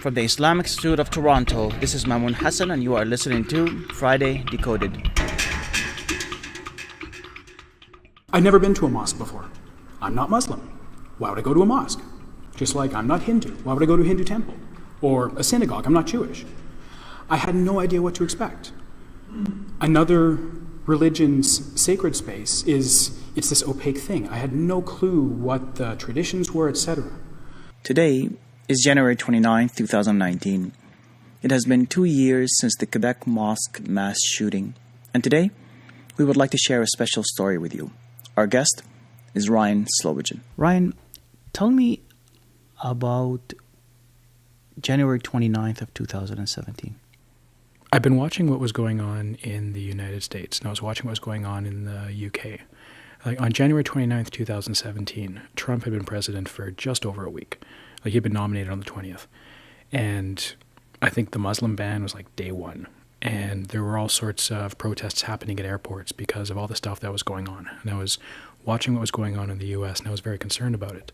From the Islamic Institute of Toronto, this is Mamadou Hassan and you are listening to Friday Decoded. I've never been to a mosque before. I'm not Muslim. Why would I go to a mosque? Just like I'm not Hindu. Why would I go to a Hindu temple? Or a synagogue? I'm not Jewish. I had no idea what to expect. Another religion's sacred space it's this opaque thing. I had no clue what the traditions were, etc. Today is January 29, 2019. It has been 2 years since the Quebec Mosque mass shooting. And today, we would like to share a special story with you. Our guest is Ryan Slobjan. Ryan, tell me about January 29th of 2017. I've been watching what was going on in the United States, and I was watching what was going on in the UK. On January 29th, 2017, Trump had been president for just over a week. He'd been nominated on the 20th. And I think the Muslim ban was day one. And there were all sorts of protests happening at airports because of all the stuff that was going on. And I was watching what was going on in the US, and I was very concerned about it.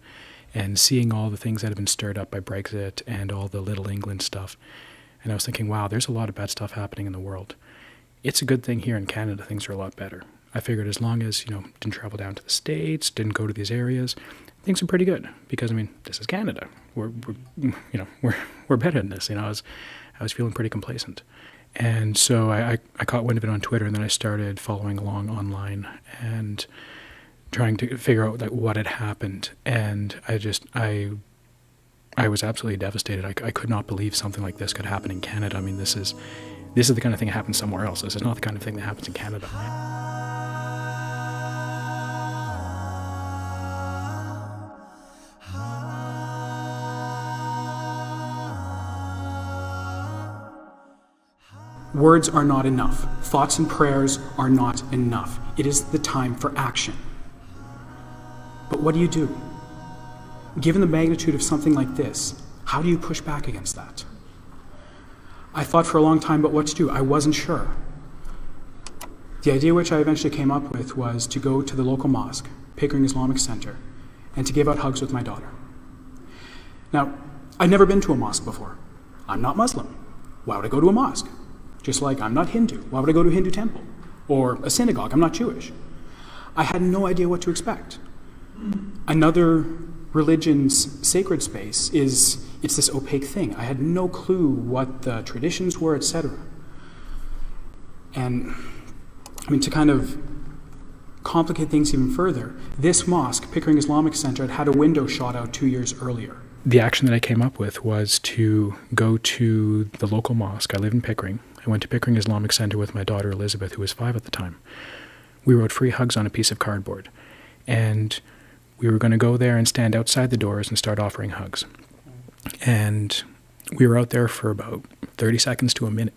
And seeing all the things that had been stirred up by Brexit and all the Little England stuff. And I was thinking, wow, there's a lot of bad stuff happening in the world. It's a good thing here in Canada, things are a lot better. I figured as long as, didn't travel down to the States, didn't go to these areas, things are pretty good. Because, this is Canada. We're better than this. I was feeling pretty complacent. And so I caught wind of it on Twitter, and then I started following along online and trying to figure out what had happened. And I was absolutely devastated. I could not believe something like this could happen in Canada. This is the kind of thing that happens somewhere else. This is not the kind of thing that happens in Canada. Words are not enough. Thoughts and prayers are not enough. It is the time for action. But what do you do? Given the magnitude of something like this, how do you push back against that? I thought for a long time about what to do. I wasn't sure. The idea which I eventually came up with was to go to the local mosque, Pickering Islamic Center, and to give out hugs with my daughter. Now, I've never been to a mosque before. I'm not Muslim. Why would I go to a mosque? Just like I'm not Hindu. Why would I go to a Hindu temple? Or a synagogue? I'm not Jewish. I had no idea what to expect. Another religion's sacred space it's this opaque thing. I had no clue what the traditions were, etc. And to kind of complicate things even further, this mosque, Pickering Islamic Center, had a window shot out 2 years earlier. The action that I came up with was to go to the local mosque. I live in Pickering. I went to Pickering Islamic Center with my daughter Elizabeth, who was 5 at the time. We wrote free hugs on a piece of cardboard. And we were going to go there and stand outside the doors and start offering hugs. And we were out there for about 30 seconds to a minute.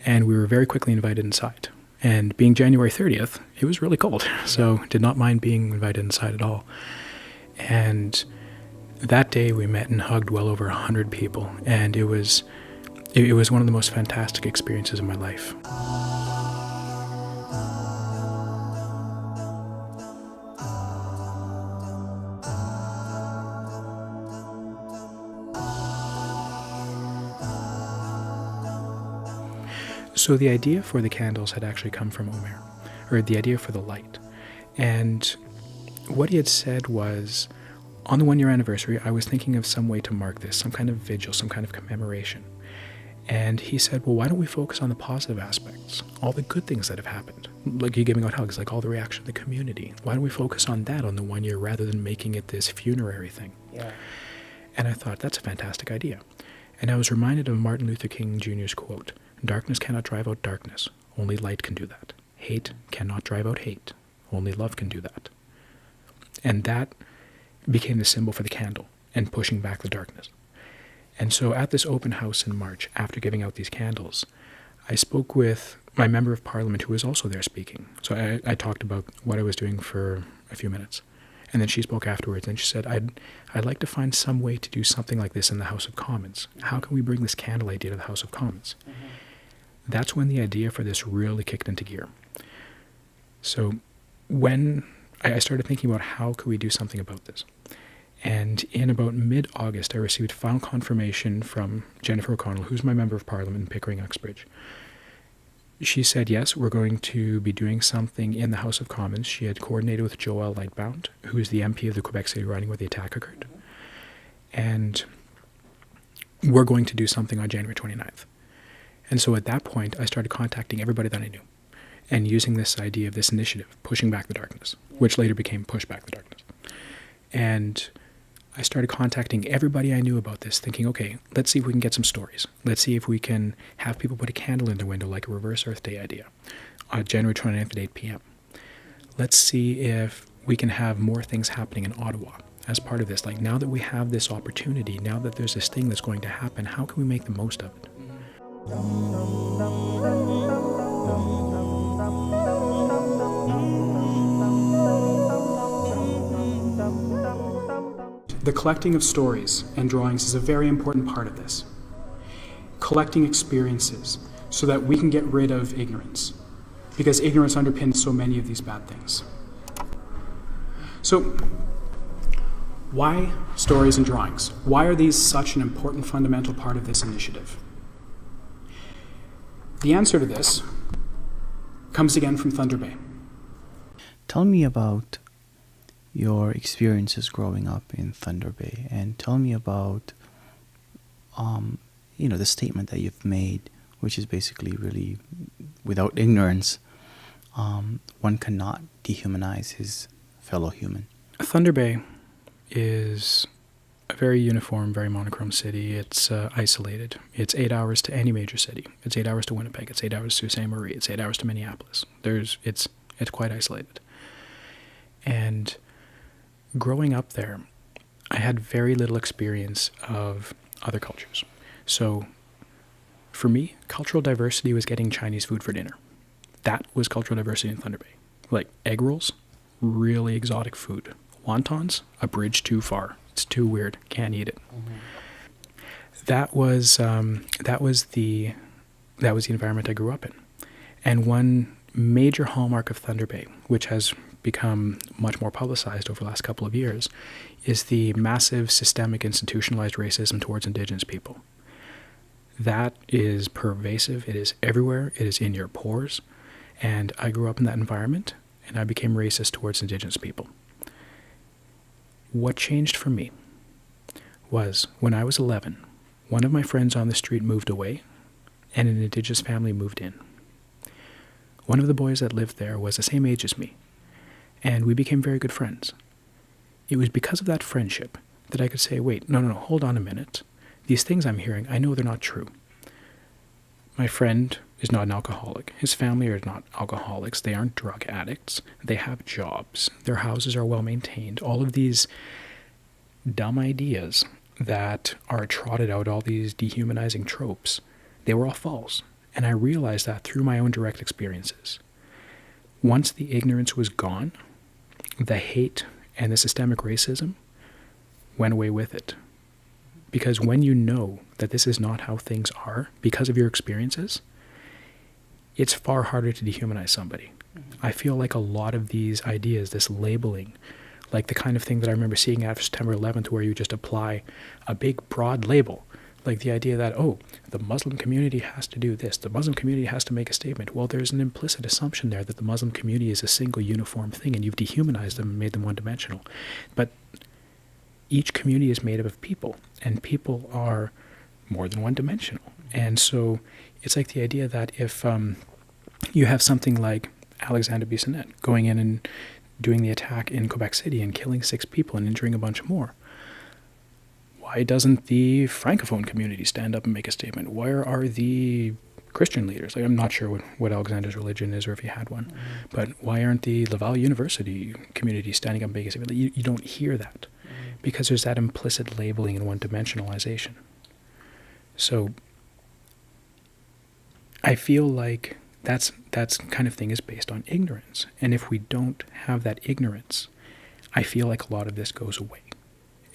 And we were very quickly invited inside. And being January 30th, it was really cold. So did not mind being invited inside at all. And that day we met and hugged well over 100 people. And it was one of the most fantastic experiences of my life. So the idea for the candles had actually come from Omer, or the idea for the light. And what he had said was, on the 1-year anniversary, I was thinking of some way to mark this, some kind of vigil, some kind of commemoration. And he said, well, why don't we focus on the positive aspects, all the good things that have happened, like you giving out hugs, like all the reaction of the community. Why don't we focus on that on the 1 year rather than making it this funerary thing? Yeah. And I thought, that's a fantastic idea. And I was reminded of Martin Luther King Jr.'s quote, "Darkness cannot drive out darkness. Only light can do that. Hate cannot drive out hate. Only love can do that." And that became the symbol for the candle and pushing back the darkness. And so at this open house in March, after giving out these candles, I spoke with my member of parliament who was also there speaking. So I talked about what I was doing for a few minutes. And then she spoke afterwards and she said, I'd like to find some way to do something like this in the House of Commons. How can we bring this candle idea to the House of Commons? Mm-hmm. That's when the idea for this really kicked into gear. So when I started thinking about how could we do something about this. And in about mid-August, I received final confirmation from Jennifer O'Connell, who's my Member of Parliament in Pickering-Uxbridge. She said, yes, we're going to be doing something in the House of Commons. She had coordinated with Joël Lightbound, who is the MP of the Quebec City riding where the attack occurred. And we're going to do something on January 29th. And so at that point, I started contacting everybody that I knew and using this idea of this initiative, Pushing Back the Darkness, which later became Push Back the Darkness. And I started contacting everybody I knew about this, thinking, okay, let's see if we can get some stories. Let's see if we can have people put a candle in their window like a Reverse Earth Day idea on January 29th at 8 p.m. Let's see if we can have more things happening in Ottawa as part of this. Like, now that we have this opportunity, now that there's this thing that's going to happen, how can we make the most of it? The collecting of stories and drawings is a very important part of this. Collecting experiences so that we can get rid of ignorance, because ignorance underpins so many of these bad things. So, why stories and drawings? Why are these such an important fundamental part of this initiative? The answer to this comes again from Thunder Bay. Tell me about your experiences growing up in Thunder Bay, and tell me about the statement that you've made, which is basically really, without ignorance, one cannot dehumanize his fellow human. Thunder Bay is a very uniform, very monochrome city. It's isolated. It's 8 hours to any major city. It's 8 hours to Winnipeg. It's 8 hours to Sault Ste. Marie. It's 8 hours to Minneapolis. It's quite isolated. And growing up there, I had very little experience of other cultures. So for me, cultural diversity was getting Chinese food for dinner. That was cultural diversity in Thunder Bay. Like egg rolls, really exotic food. Wontons, a bridge too far. It's too weird. Can't eat it. Mm-hmm. That was the environment I grew up in. And one major hallmark of Thunder Bay, which has become much more publicized over the last couple of years, is the massive systemic institutionalized racism towards Indigenous people. That is pervasive. It is everywhere. It is in your pores. And I grew up in that environment, and I became racist towards Indigenous people. What changed for me was when I was 11, one of my friends on the street moved away, and an Indigenous family moved in. One of the boys that lived there was the same age as me, and we became very good friends. It was because of that friendship that I could say, wait, no, hold on a minute. These things I'm hearing, I know they're not true. My friend is not an alcoholic. His family are not alcoholics. They aren't drug addicts. They have jobs. Their houses are well maintained. All of these dumb ideas that are trotted out, all these dehumanizing tropes, they were all false. And I realized that through my own direct experiences. Once the ignorance was gone, the hate and the systemic racism went away with it. Because when you know that this is not how things are, because of your experiences, it's far harder to dehumanize somebody. Mm-hmm. I feel like a lot of these ideas, this labeling, like the kind of thing that I remember seeing after September 11th, where you just apply a big, broad label, like the idea that, the Muslim community has to do this, the Muslim community has to make a statement. Well, there's an implicit assumption there that the Muslim community is a single uniform thing, and you've dehumanized them and made them one-dimensional. But each community is made up of people, and people are more than one-dimensional. And so it's like the idea that if you have something like Alexander Bissonnette going in and doing the attack in Quebec City and killing 6 people and injuring a bunch more, why doesn't the Francophone community stand up and make a statement? Where are the Christian leaders? Like, I'm not sure what Alexander's religion is or if he had one, but why aren't the Laval University community standing up and making a statement? You don't hear that because there's that implicit labeling and one-dimensionalization. So I feel like that's kind of thing is based on ignorance. And if we don't have that ignorance, I feel like a lot of this goes away.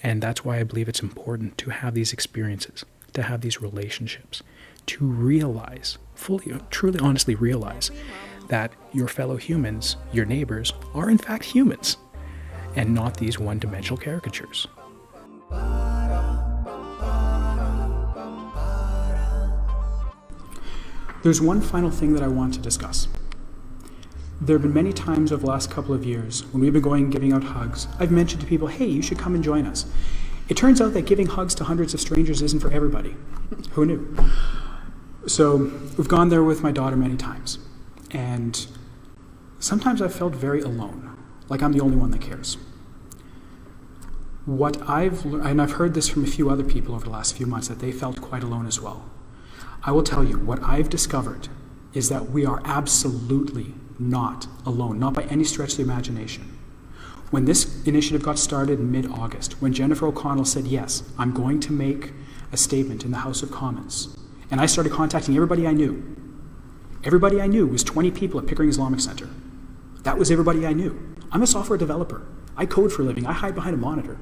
And that's why I believe it's important to have these experiences, to have these relationships, to realize, fully, truly, honestly realize that your fellow humans, your neighbors, are in fact humans and not these one-dimensional caricatures. There's one final thing that I want to discuss. There have been many times over the last couple of years when we've been going and giving out hugs, I've mentioned to people, hey, you should come and join us. It turns out that giving hugs to hundreds of strangers isn't for everybody. Who knew? So we've gone there with my daughter many times. And sometimes I've felt very alone, like I'm the only one that cares. What I've learned, and I've heard this from a few other people over the last few months, that they felt quite alone as well. I will tell you, what I've discovered is that we are absolutely not alone, not by any stretch of the imagination. When this initiative got started in mid-August, when Jennifer O'Connell said, yes, I'm going to make a statement in the House of Commons, and I started contacting everybody I knew. Everybody I knew was 20 people at Pickering Islamic Center. That was everybody I knew. I'm a software developer. I code for a living. I hide behind a monitor.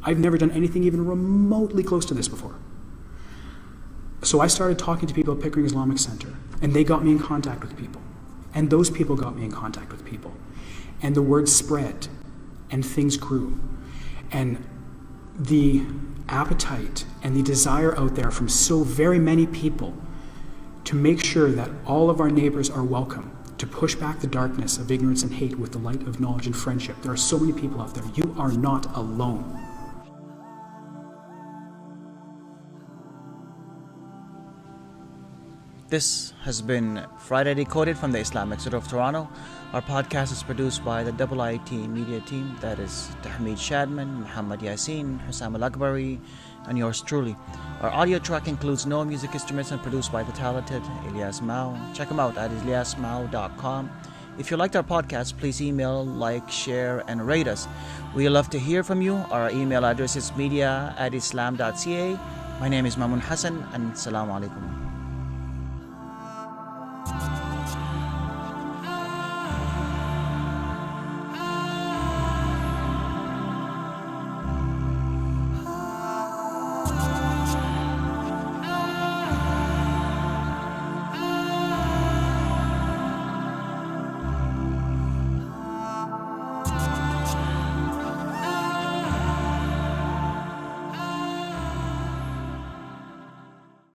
I've never done anything even remotely close to this before. So I started talking to people at Pickering Islamic Center, and they got me in contact with people. And those people got me in contact with people. And the word spread, and things grew. And the appetite and the desire out there from so very many people to make sure that all of our neighbors are welcome, to push back the darkness of ignorance and hate with the light of knowledge and friendship. There are so many people out there. You are not alone. This has been Friday Decoded from the Islamic Center of Toronto. Our podcast is produced by the IIT media team, that is Tahmid Shadman, Muhammad Yassin, Hussam Al-Akbari, and yours truly. Our audio track includes no music instruments and produced by the talented Ilyas Mao. Check him out at ilyasmao.com. If you liked our podcast, please email, like, share, and rate us. We love to hear from you. Our email address is media@islam.ca. My name is Mamadou Hassan, and Assalamu alaikum.